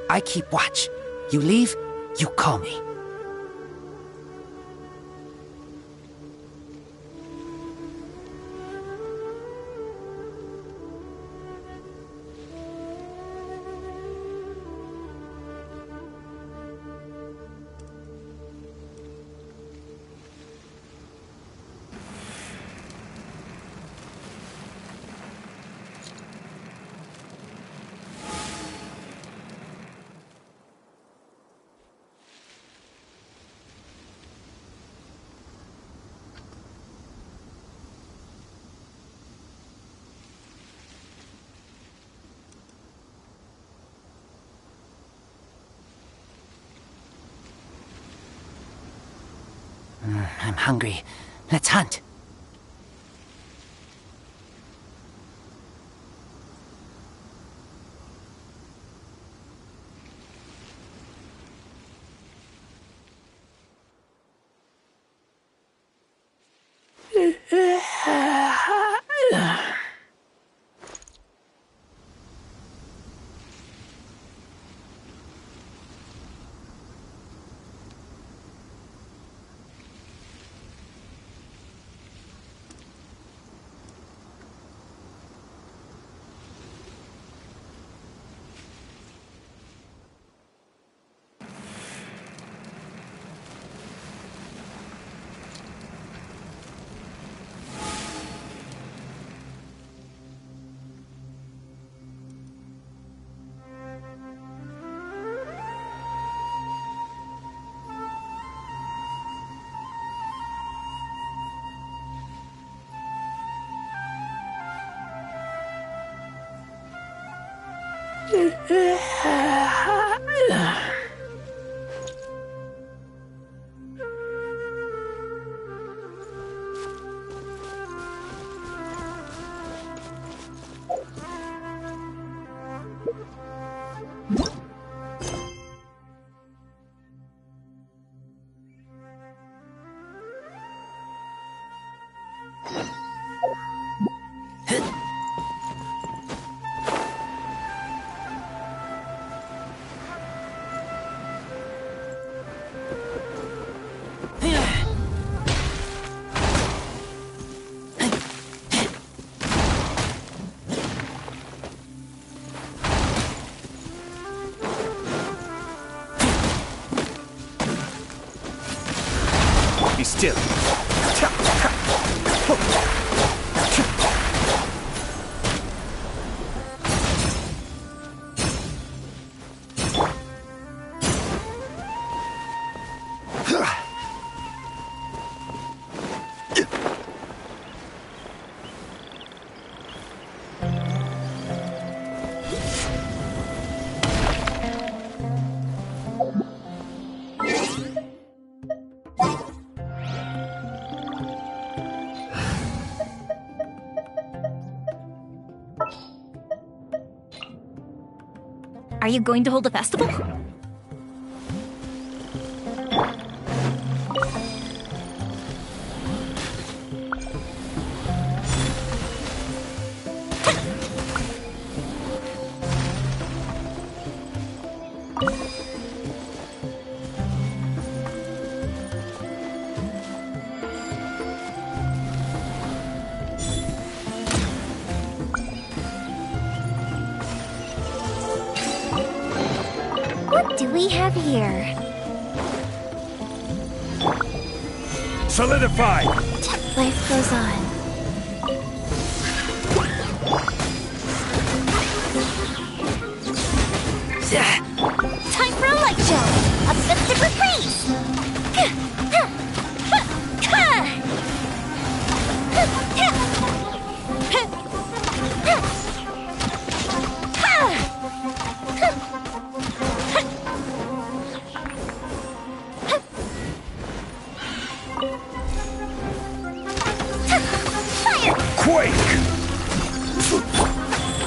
I keep watch. You leave, you call me. I'm hungry. Let's hunt. Be still. Are you going to hold a festival? What do we have here? Solidify! Life goes on. Time for a light show! A festive reprise!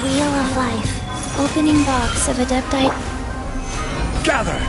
Wheel of Life. Opening box of Adeptite. Gather!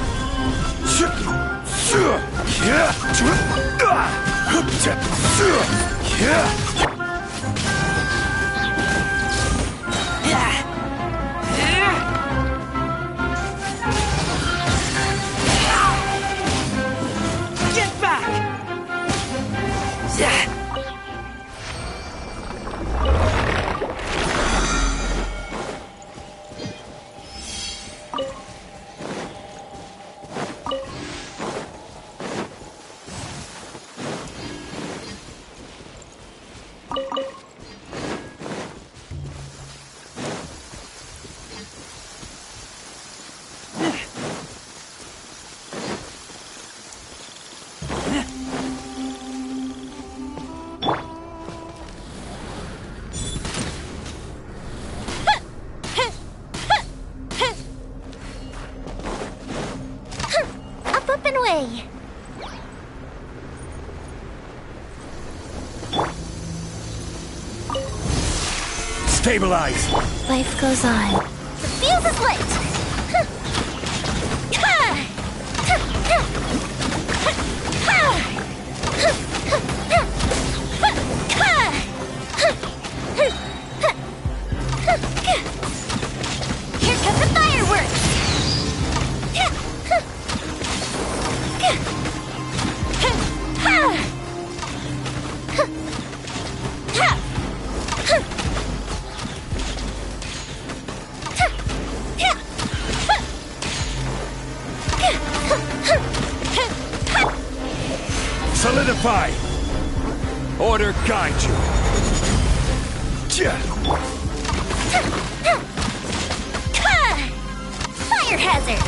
Stabilize! Life goes on. The fuse is lit! Here come the fireworks! Solidify! Order guide you! Fire hazard!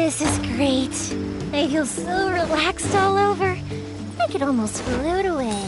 This is great. I feel so relaxed all over. I could almost float away.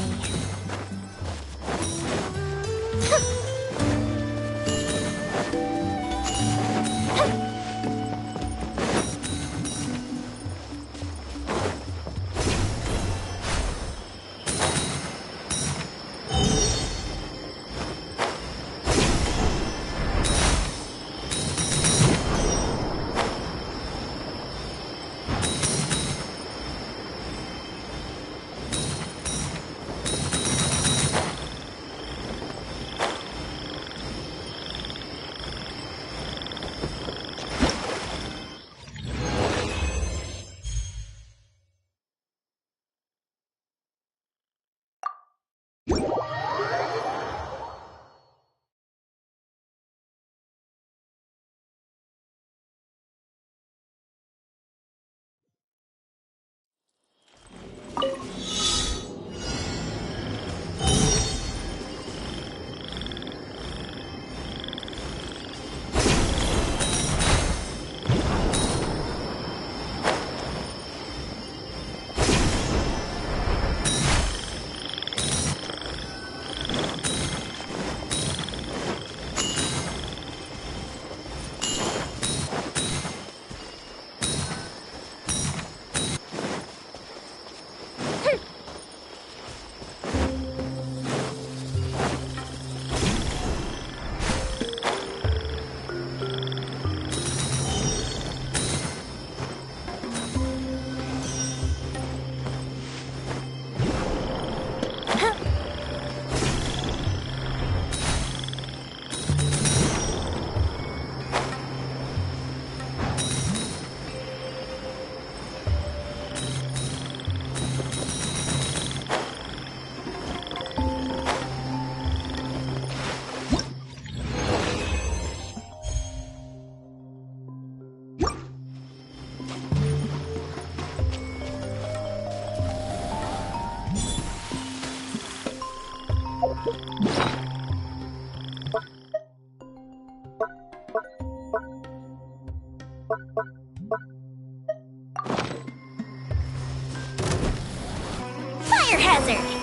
Fire hazard!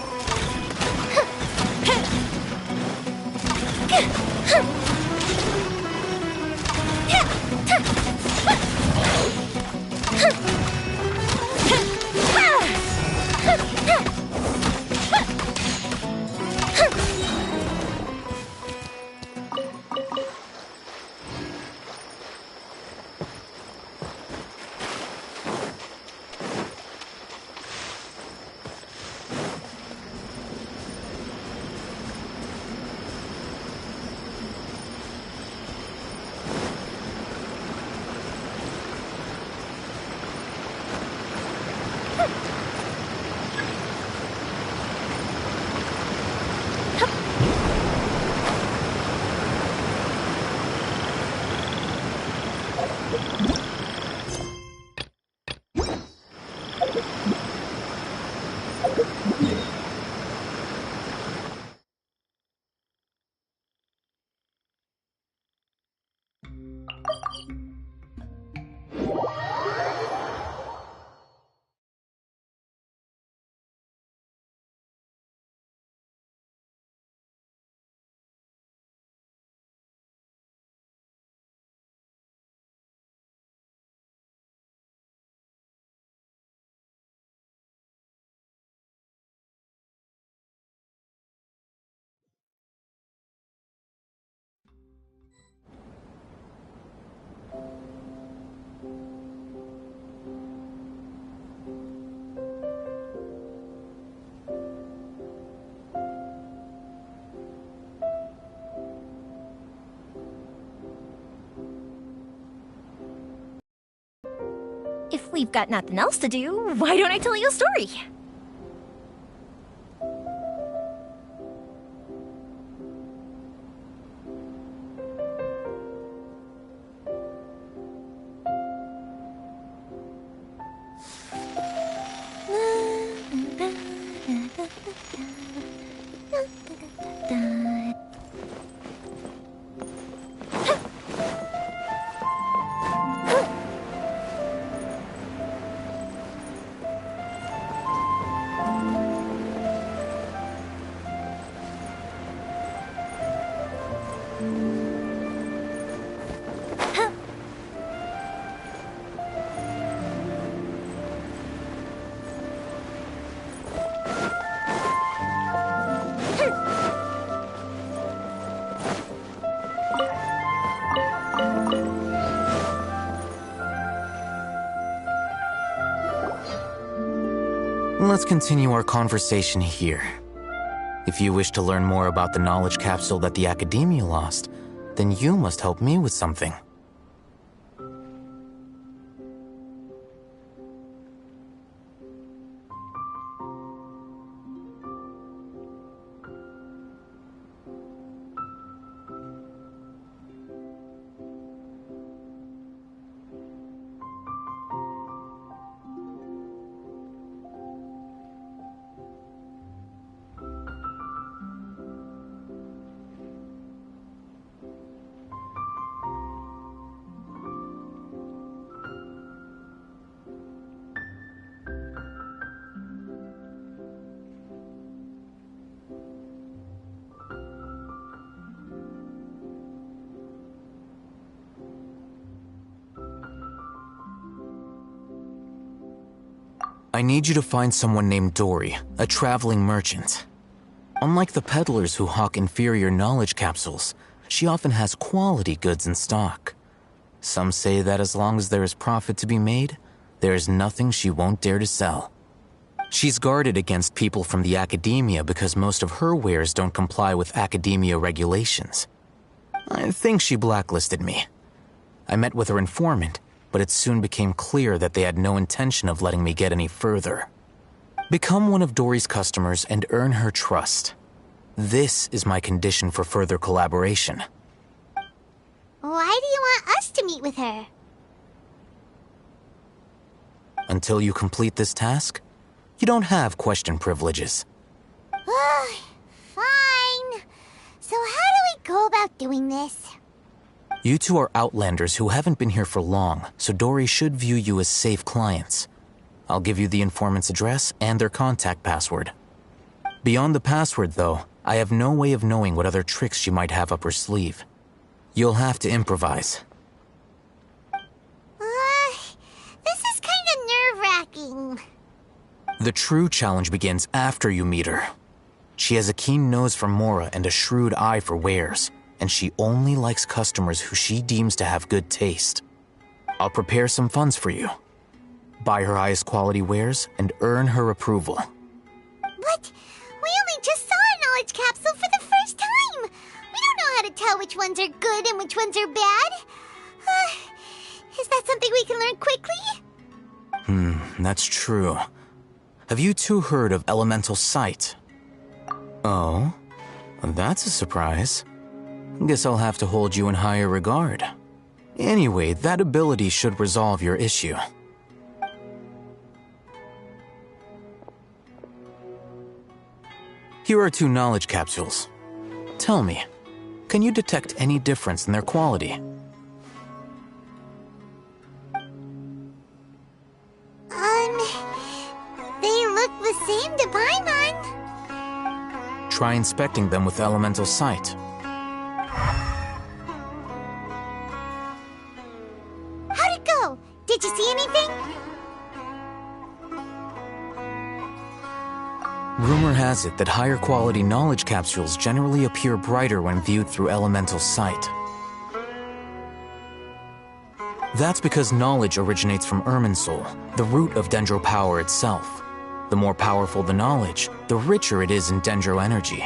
If we've got nothing else to do, why don't I tell you a story? let's continue our conversation here. If you wish to learn more about the knowledge capsule that the Academia lost, then you must help me with something. I need you to find someone named Dory, a traveling merchant. Unlike the peddlers who hawk inferior knowledge capsules, she often has quality goods in stock. Some say that as long as there is profit to be made, there is nothing she won't dare to sell. She's guarded against people from the Academia because most of her wares don't comply with Academia regulations. I think she blacklisted me. I met with her informant, but it soon became clear that they had no intention of letting me get any further. Become one of Dory's customers and earn her trust. This is my condition for further collaboration. Why do you want us to meet with her? Until you complete this task, you don't have question privileges. Fine. So how do we go about doing this? You two are outlanders who haven't been here for long, so Dory should view you as safe clients. I'll give you the informant's address and their contact password. Beyond the password, though, I have no way of knowing what other tricks she might have up her sleeve. You'll have to improvise. This is kind of nerve-wracking. The true challenge begins after you meet her. She has a keen nose for Mora and a shrewd eye for wares, and she only likes customers who she deems to have good taste. I'll prepare some funds for you. Buy her highest quality wares and earn her approval. But we only just saw a knowledge capsule for the first time. We don't know how to tell which ones are good and which ones are bad. Is that something we can learn quickly? That's true. Have you two heard of elemental sight? Oh, that's a surprise. Guess I'll have to hold you in higher regard. Anyway, that ability should resolve your issue. Here are 2 knowledge capsules. Tell me, can you detect any difference in their quality? They look the same to Paimon. Try inspecting them with elemental sight. How'd it go? Did you see anything? Rumor has it that higher quality knowledge capsules generally appear brighter when viewed through elemental sight. That's because knowledge originates from Irminsul, the root of Dendro power itself. The more powerful the knowledge, the richer it is in Dendro energy.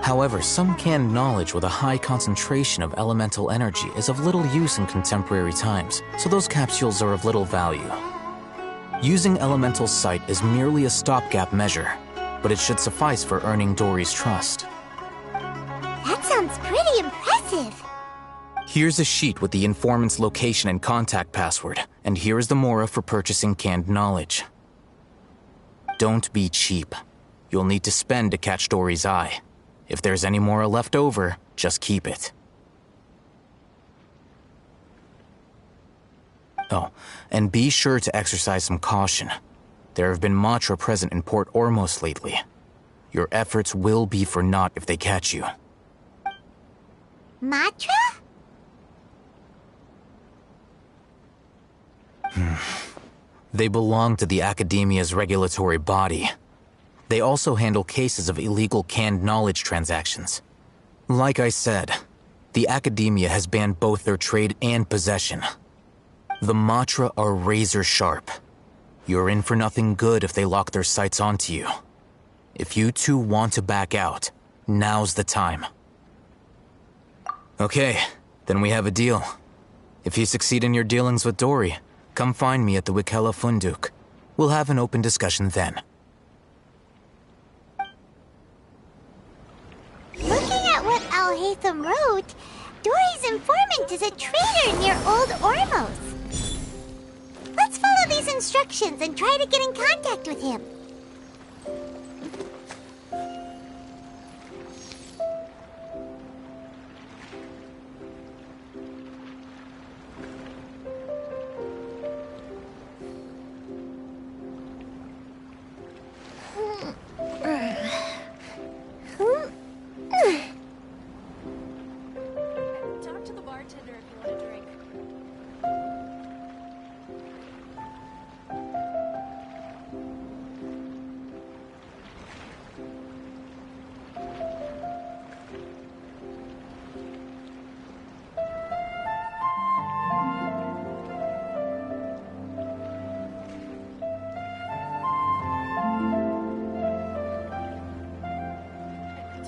However, some canned knowledge with a high concentration of elemental energy is of little use in contemporary times, so those capsules are of little value. Using elemental sight is merely a stopgap measure, but it should suffice for earning Dory's trust. That sounds pretty impressive. Here's a sheet with the informant's location and contact password, and here is the mora for purchasing canned knowledge. Don't be cheap. You'll need to spend to catch Dory's eye. If there's any mora left over, just keep it. Oh, and be sure to exercise some caution. There have been Matra present in Port Ormos lately. Your efforts will be for naught if they catch you. Matra? They belong to the Academia's regulatory body. They also handle cases of illegal canned knowledge transactions. Like I said, the Academia has banned both their trade and possession. The Matra are razor sharp. You're in for nothing good if they lock their sights onto you. If you two want to back out, now's the time. Okay, then we have a deal. If you succeed in your dealings with Dory, come find me at the Wikella Funduk. We'll have an open discussion then. Looking at what Al-Haytham wrote, Dory's informant is a traitor near Old Ormos. Let's follow these instructions and try to get in contact with him. Talk to the bartender if you want a drink.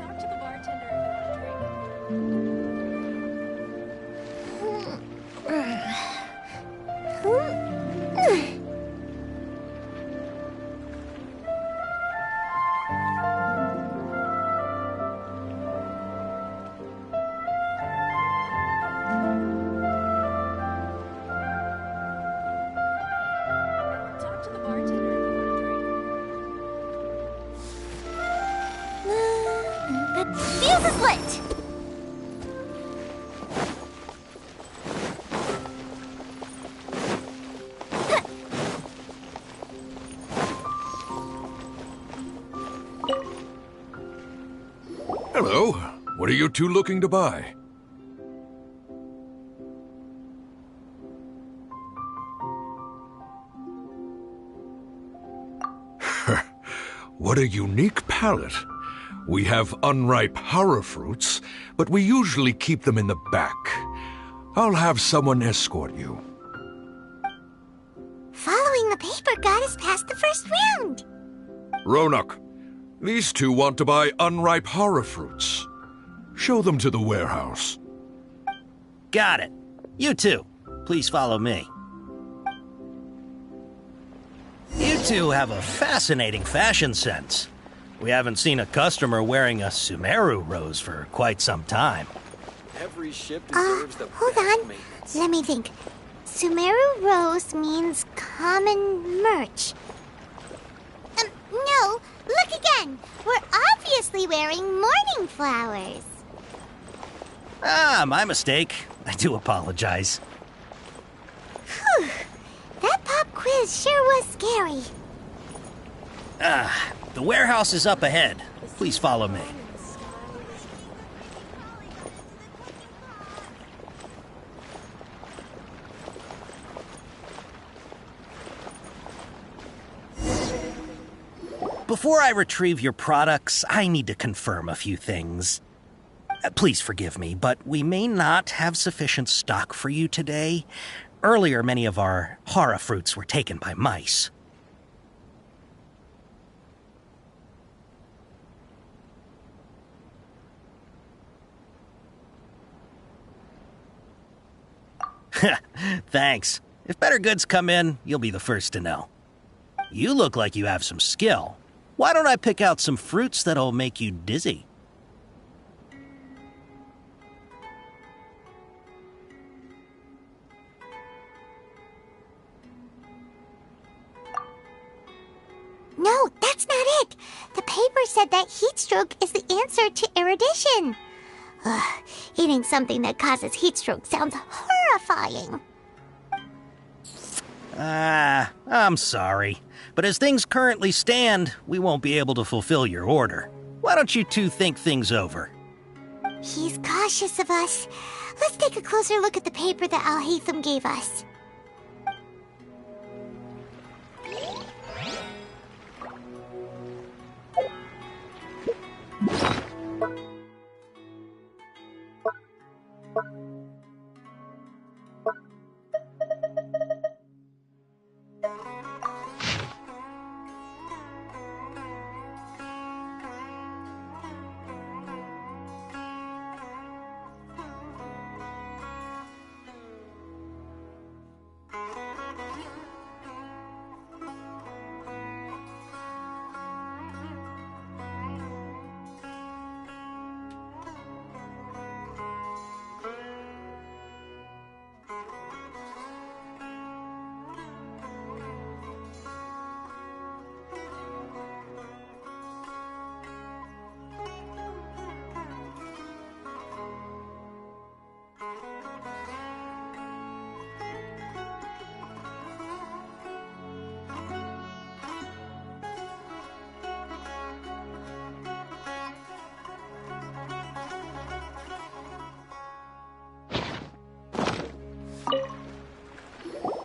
Talk to the bartender if you want a drink. Talk to the bartender if you want a drink. The fuse is lit! Hello. What are you two looking to buy? What a unique palette. We have unripe horror fruits, but we usually keep them in the back. I'll have someone escort you. Following the paper got us past the first round. Ronak, these two want to buy unripe horror fruits. Show them to the warehouse. Got it. You two, please follow me. You two have a fascinating fashion sense. We haven't seen a customer wearing a Sumeru rose for quite some time. Every ship deserves the Hold best on. maintenance. Let me think. Sumeru Rose means common merch. No, look again. We're obviously wearing morning flowers. Ah, my mistake. I do apologize. Whew. That pop quiz sure was scary. The warehouse is up ahead. Please follow me. Before I retrieve your products, I need to confirm a few things. Please forgive me, but we may not have sufficient stock for you today. Earlier, many of our horror fruits were taken by mice. Thanks. If better goods come in, you'll be the first to know. You look like you have some skill. Why don't I pick out some fruits that'll make you dizzy? No, that's not it. The paper said that heat stroke is the answer to erudition. Ugh, eating something that causes heat stroke sounds horrifying. I'm sorry. But as things currently stand, we won't be able to fulfill your order. Why don't you two think things over? He's cautious of us. Let's take a closer look at the paper that Al-Haytham gave us.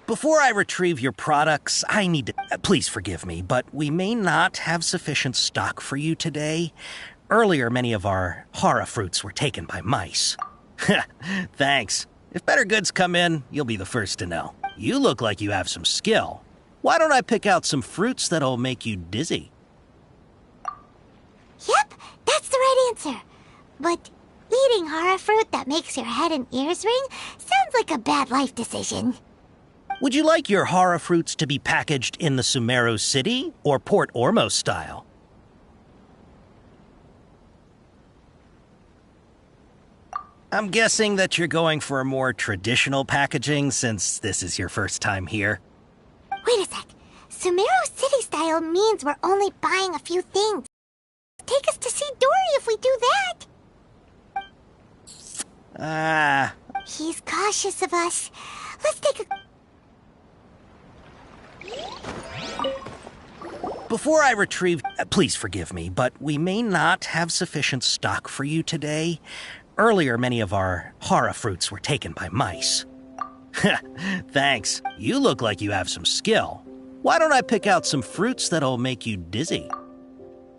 Before I retrieve your products, I need to... please forgive me, but we may not have sufficient stock for you today. Earlier, many of our hara fruits were taken by mice. Thanks. If better goods come in, you'll be the first to know. You look like you have some skill. Why don't I pick out some fruits that'll make you dizzy? Yep, that's the right answer. But eating hara fruit that makes your head and ears ring sounds like a bad life decision. Would you like your hara fruits to be packaged in the Sumero City or Port Ormos style? I'm guessing that you're going for a more traditional packaging since this is your first time here. Wait a sec. Sumero City style means we're only buying a few things. Take us to see Dory if we do that. He's cautious of us. Let's take a... Before I retrieve... please forgive me, but we may not have sufficient stock for you today. Earlier, many of our hara fruits were taken by mice. Thanks. You look like you have some skill. Why don't I pick out some fruits that'll make you dizzy?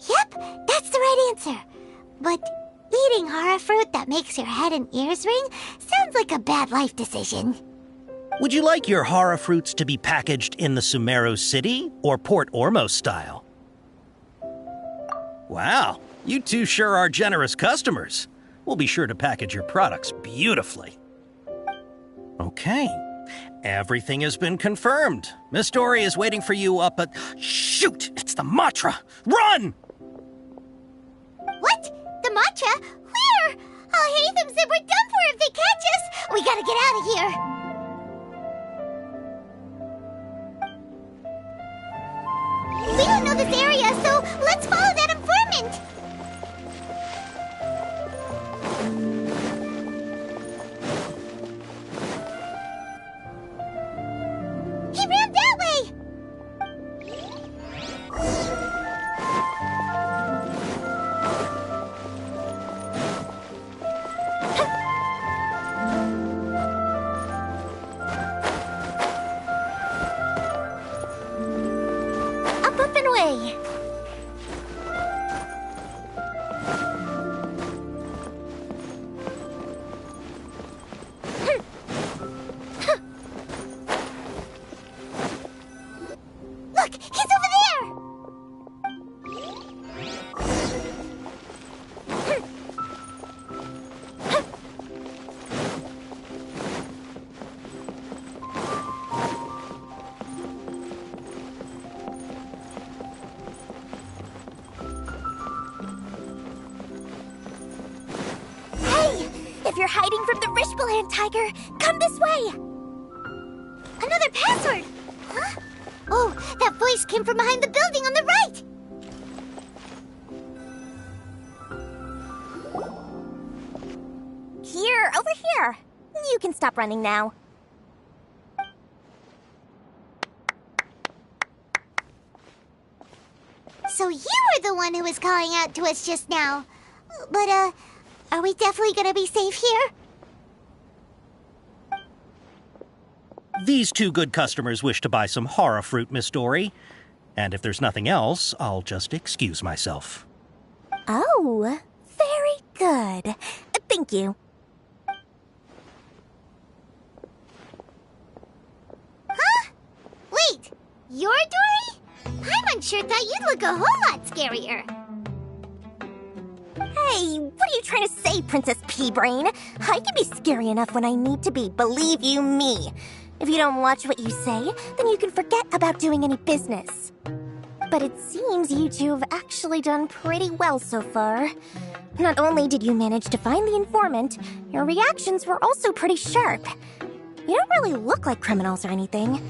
Yep, that's the right answer. But eating hara fruit that makes your head and ears ring sounds like a bad life decision. Would you like your hara fruits to be packaged in the Sumero City or Port Ormos style? Wow, you two sure are generous customers. We'll be sure to package your products beautifully. Okay, everything has been confirmed. Miss Dory is waiting for you up at... Shoot! It's the Matra! Run! What? The matcha? Where? Oh, Hatham said we're done for if they catch us. We gotta get out of here. We don't know this area, so let's follow that informant. He ran that way. Up and away. Look, he's over there. If you're hiding from the Rishbaland tiger, come this way! Another password! Huh? Oh, that voice came from behind the building on the right! Here, over here. You can stop running now. So you were the one who was calling out to us just now. But, are we definitely gonna be safe here? These two good customers wish to buy some hara fruit, Miss Dory. And if there's nothing else, I'll just excuse myself. Oh, very good. Thank you. Huh? Wait, you're Dory? Paimon sure thought you'd look a whole lot scarier. Hey, what are you trying to say, Princess Pea-Brain? I can be scary enough when I need to be, believe you me. If you don't watch what you say, then you can forget about doing any business. But it seems you two have actually done pretty well so far. Not only did you manage to find the informant, your reactions were also pretty sharp. You don't really look like criminals or anything,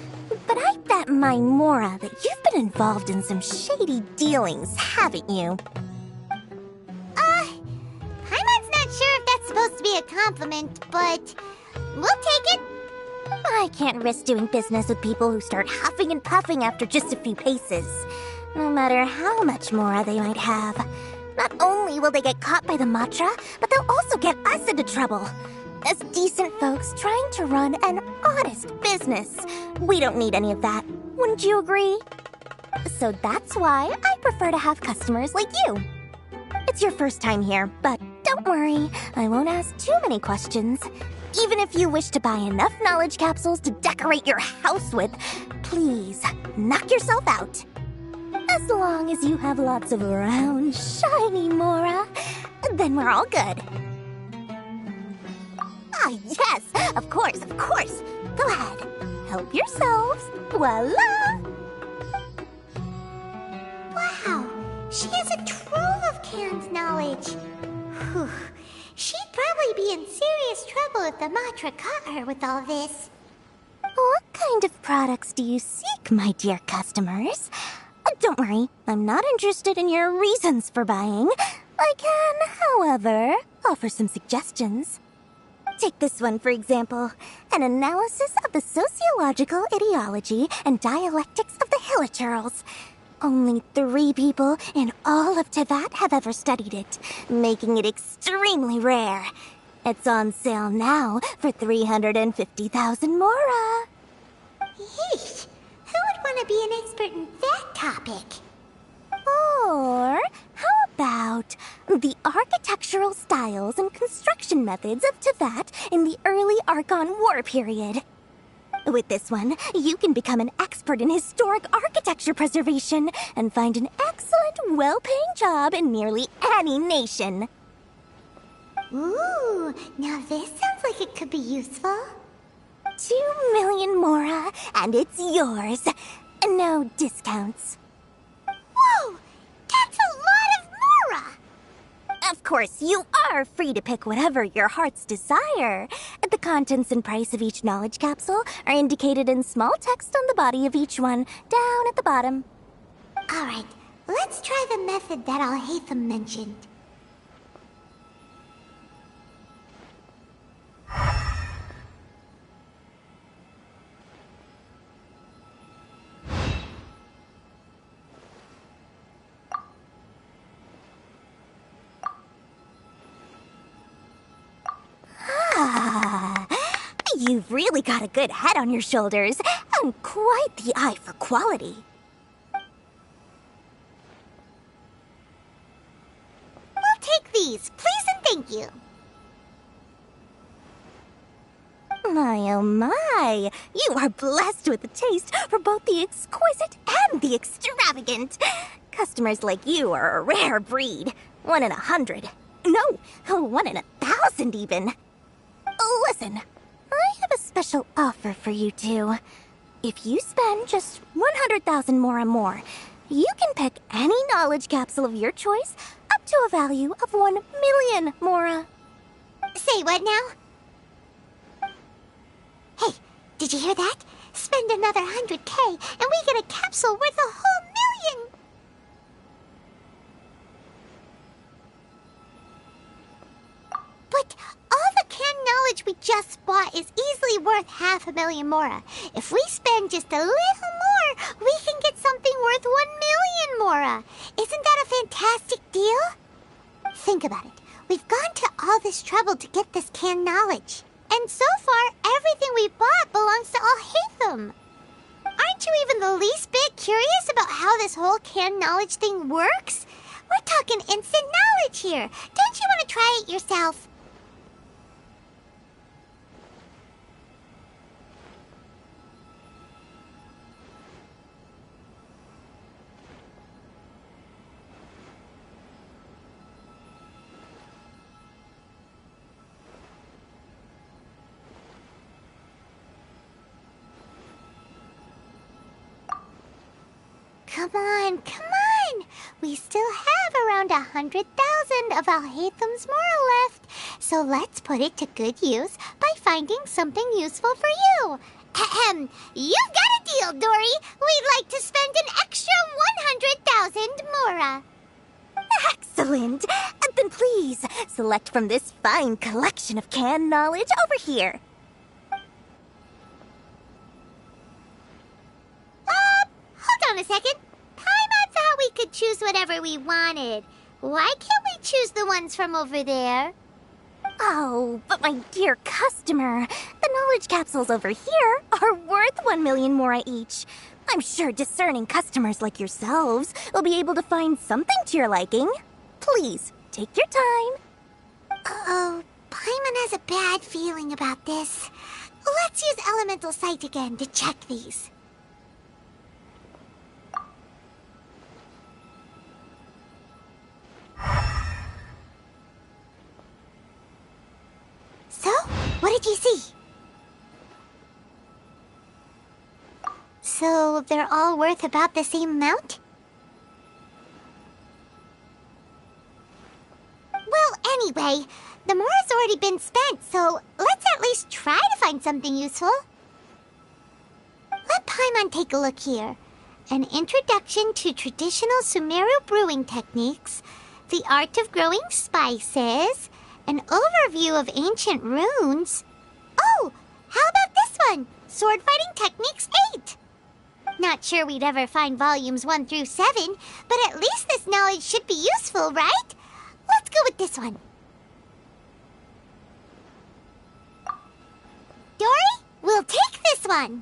but I bet my Mora that you've been involved in some shady dealings, haven't you? Paimon's not sure if that's supposed to be a compliment, but we'll take it. I can't risk doing business with people who start huffing and puffing after just a few paces. No matter how much Mora they might have. Not only will they get caught by the Matra, but they'll also get us into trouble. as decent folks trying to run an honest business. We don't need any of that. Wouldn't you agree? So that's why I prefer to have customers like you. It's your first time here, but don't worry, I won't ask too many questions. Even if you wish to buy enough knowledge capsules to decorate your house with, please, knock yourself out. As long as you have lots of round, shiny Mora, then we're all good. Ah, yes, of course, of course. Go ahead, help yourselves. Voila! Wow, she has a trove of canned knowledge. Whew. She'd probably be in serious trouble if the Matra caught her with all this. What kind of products do you seek, my dear customers? Don't worry, I'm not interested in your reasons for buying. I can, however, offer some suggestions. Take this one, for example. An analysis of the sociological ideology and dialectics of the Hilichurls. Only 3 people in all of Teyvat have ever studied it, making it extremely rare. It's on sale now for 350,000 Mora. Yeesh, who would want to be an expert in that topic? Or how about the architectural styles and construction methods of Teyvat in the early Archon War period? With this one, you can become an expert in historic architecture preservation and find an excellent, well-paying job in nearly any nation. Ooh, now this sounds like it could be useful. 2 million Mora, and it's yours. No discounts. Whoa, that's a lot of Mora! Of course, you are free to pick whatever your heart's desire. The contents and price of each knowledge capsule are indicated in small text on the body of each one, down at the bottom. Alright, let's try the method that Alhaitham mentioned. You've really got a good head on your shoulders, and quite the eye for quality. We'll take these, please and thank you. My, oh my! You are blessed with a taste for both the exquisite and the extravagant. Customers like you are a rare breed. 1 in 100. No, 1 in 1,000 even. Listen, I have a special offer for you two. If you spend just 100,000 Mora more, you can pick any knowledge capsule of your choice up to a value of 1 million Mora. Say what now? Hey, did you hear that? Spend another 100K and we get a capsule worth a whole million! But all the canned knowledge we just bought is easily worth 500,000 Mora. If we spend just a little more, we can get something worth 1 million Mora. Isn't that a fantastic deal? Think about it. We've gone to all this trouble to get this canned knowledge. And so far, everything we bought belongs to Alhaitham. Aren't you even the least bit curious about how this whole canned knowledge thing works? We're talking instant knowledge here. Don't you want to try it yourself? Come on, come on! We still have around 100,000 of Alhaitham's Mora left, so let's put it to good use by finding something useful for you. Ahem, you've got a deal, Dory. We'd like to spend an extra 100,000 Mora. Excellent! Then please, select from this fine collection of canned knowledge over here. Hold on a second. Paimon thought we could choose whatever we wanted. Why can't we choose the ones from over there? Oh, but my dear customer, the knowledge capsules over here are worth 1 million mora each. I'm sure discerning customers like yourselves will be able to find something to your liking. Please, take your time. Uh-oh, Paimon has a bad feeling about this. Let's use Elemental Sight again to check these. So, what did you see? So, they're all worth about the same amount? Well, anyway, the mora's already been spent, so let's at least try to find something useful. Let Paimon take a look here. An introduction to traditional Sumeru brewing techniques, the art of growing spices, an overview of ancient runes. Oh, how about this one? Sword Fighting Techniques 8. Not sure we'd ever find volumes 1 through 7, but at least this knowledge should be useful, right? Let's go with this one. Dory, we'll take this one.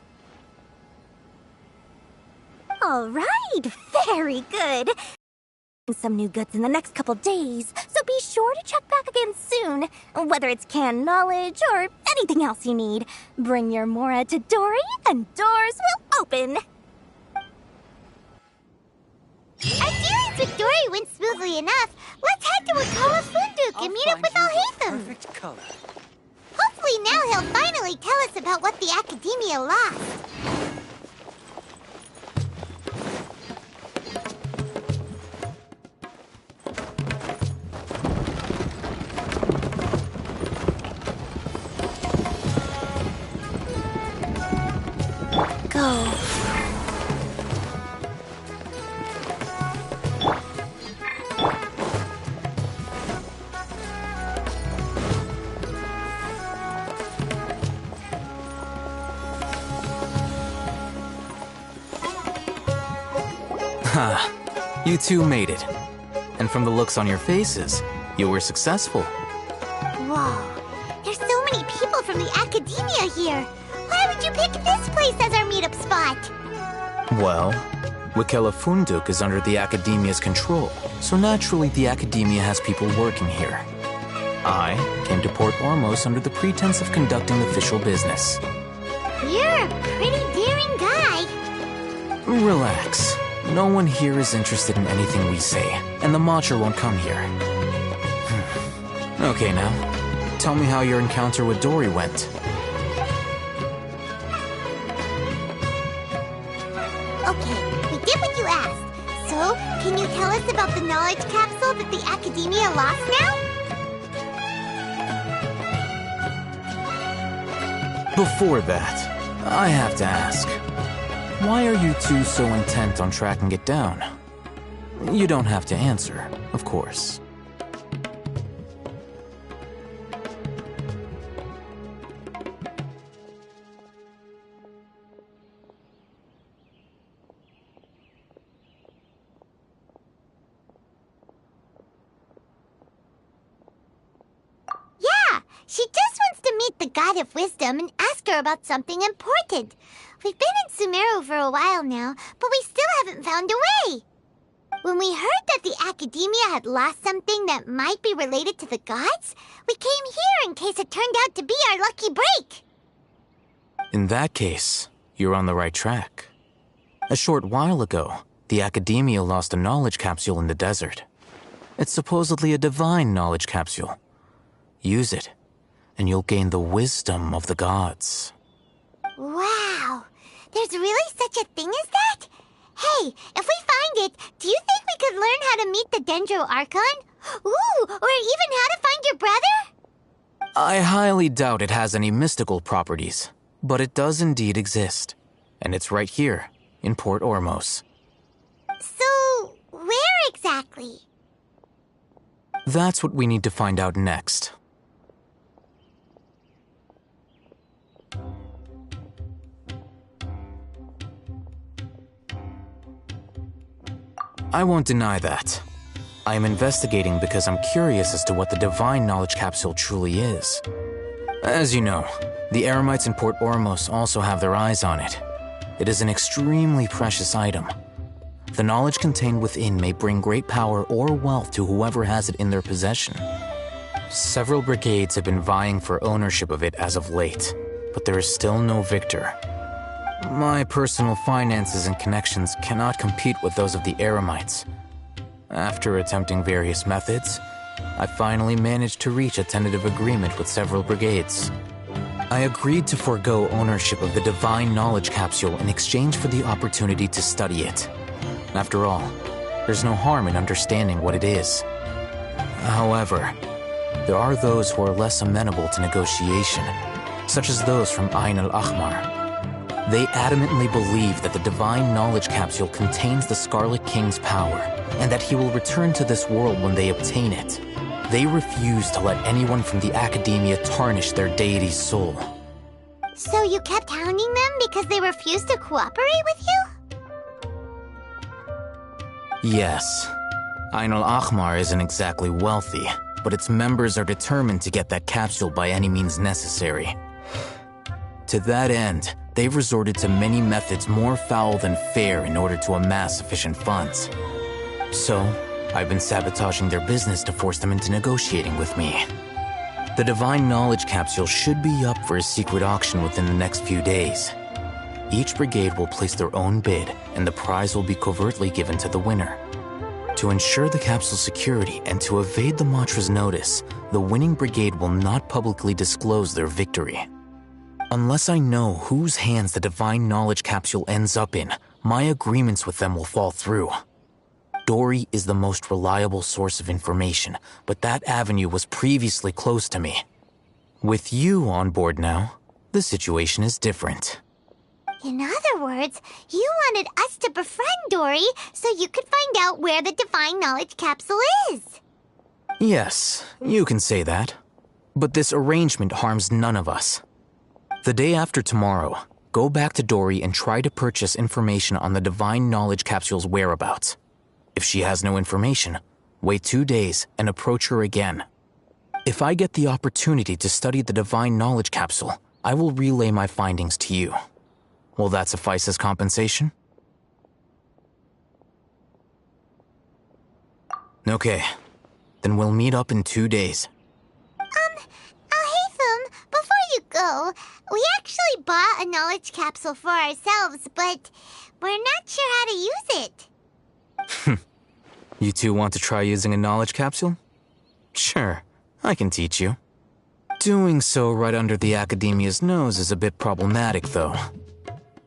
All right, very good. Some new goods in the next couple days, so be sure to check back again soon. Whether it's canned knowledge or anything else you need, bring your mora to Dory and doors will open. Our dealings with Dory went smoothly enough. Let's head to Wakala Funduk and meet up with Alhaitham. Perfect color. Hopefully now he'll finally tell us about what the Academia lost. Go. Ha! You two made it. And from the looks on your faces, you were successful. Whoa, there's so many people from the Academia here. Why would you pick this place as our meetup spot? Well, Wakela Funduk is under the Academia's control, so naturally the Academia has people working here. I came to Port Ormos under the pretense of conducting official business. You're a pretty daring guy. Relax. No one here is interested in anything we say, and the Matcher won't come here. Okay now, tell me how your encounter with Dory went. Okay, we did what you asked. So, can you tell us about the knowledge capsule that the Academia lost now? Before that, I have to ask, why are you two so intent on tracking it down? You don't have to answer, of course. Yeah, she just wants to meet the God of Wisdom and ask her about something important. We've been in Sumero for a while now, but we still haven't found a way. When we heard that the Academia had lost something that might be related to the gods, we came here in case it turned out to be our lucky break. In that case, you're on the right track. A short while ago, the Academia lost a knowledge capsule in the desert. It's supposedly a divine knowledge capsule. Use it, and you'll gain the wisdom of the gods. Wow, there's really such a thing as that? Hey, if we find it, do you think we could learn how to meet the Dendro Archon? Ooh, or even how to find your brother? I highly doubt it has any mystical properties, but it does indeed exist. And it's right here, in Port Ormos. So, where exactly? That's what we need to find out next. I won't deny that. I am investigating because I'm curious as to what the divine knowledge capsule truly is. As you know, the Eremites in Port Ormos also have their eyes on it. It is an extremely precious item. The knowledge contained within may bring great power or wealth to whoever has it in their possession. Several brigades have been vying for ownership of it as of late, but there is still no victor. My personal finances and connections cannot compete with those of the Eremites. After attempting various methods, I finally managed to reach a tentative agreement with several brigades. I agreed to forego ownership of the divine knowledge capsule in exchange for the opportunity to study it. After all, there's no harm in understanding what it is. However, there are those who are less amenable to negotiation, such as those from Ain al-Ahmar. They adamantly believe that the divine knowledge capsule contains the Scarlet King's power, and that he will return to this world when they obtain it. They refuse to let anyone from the Academia tarnish their deity's soul. So you kept hounding them because they refused to cooperate with you? Yes. Ain al-Ahmar isn't exactly wealthy, but its members are determined to get that capsule by any means necessary. To that end, they've resorted to many methods more foul than fair in order to amass sufficient funds. So, I've been sabotaging their business to force them into negotiating with me. The divine knowledge capsule should be up for a secret auction within the next few days. Each brigade will place their own bid, and the prize will be covertly given to the winner. To ensure the capsule's security and to evade the Matra's notice, the winning brigade will not publicly disclose their victory. Unless I know whose hands the divine knowledge capsule ends up in, my agreements with them will fall through. Dory is the most reliable source of information, but that avenue was previously closed to me. With you on board now, the situation is different. In other words, you wanted us to befriend Dory so you could find out where the divine knowledge capsule is. Yes, you can say that. But this arrangement harms none of us. The day after tomorrow, go back to Dory and try to purchase information on the divine knowledge capsule's whereabouts. If she has no information, wait 2 days and approach her again. If I get the opportunity to study the divine knowledge capsule, I will relay my findings to you. Will that suffice as compensation? Okay, then we'll meet up in 2 days. Alhaitham, before you go, we actually bought a knowledge capsule for ourselves, but we're not sure how to use it. You two want to try using a knowledge capsule? Sure, I can teach you. Doing so right under the Academia's nose is a bit problematic, though.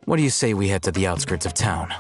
What do you say we head to the outskirts of town?